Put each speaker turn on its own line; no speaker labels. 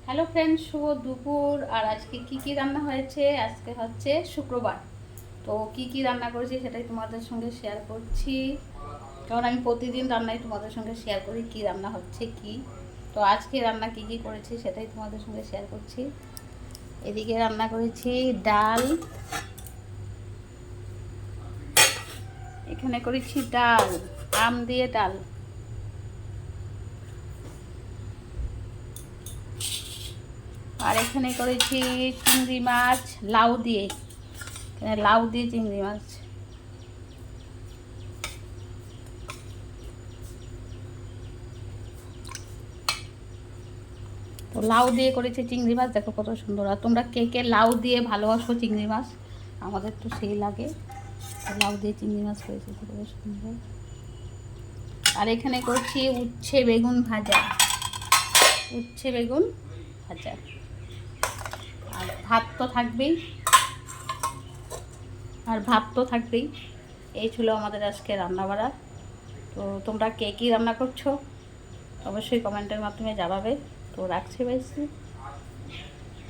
Hello friends, শুভ দুপুর। আর আজকে কি রান্না হয়েছে? আজকে হচ্ছে শুক্রবার। তো কি রান্না করেছি সেটাই তোমাদের সঙ্গে শেয়ার করছি, কারণ আমি প্রতিদিন রান্নাই তোমাদের সঙ্গে শেয়ার করি কি রান্না হচ্ছে কি। তো আজকে রান্না কি করেছি সেটাই তোমাদের সঙ্গে শেয়ার করছি। এদিকে রান্না করেছি ডাল, এখানে করেছি ডাল, আম দিয়ে ডাল। আর এখানে করেছি চিংড়ি মাছ লাউ দিয়ে, লাউ দিয়ে চিংড়ি মাছ। তো লাউ দিয়ে করেছি চিংড়ি মাছ, দেখো কত সুন্দর। আর তোমরা কে কে লাউ দিয়ে ভালোবাসো চিংড়ি মাছ? আমাদের তো সেই লাগে। লাউ দিয়ে চিংড়ি মাছ করেছি, কত সুন্দর। আর এখানে করছি উচ্ছে বেগুন ভাজা, উচ্ছে বেগুন ভাজা। আর ভাত তো থাকবেই, এই ছিল আমাদের আজকে রান্নাবাড়া। তো তোমরা কে কী রান্না করছো অবশ্যই কমেন্টের মাধ্যমে জানাবে। তো রাখছি বেশি।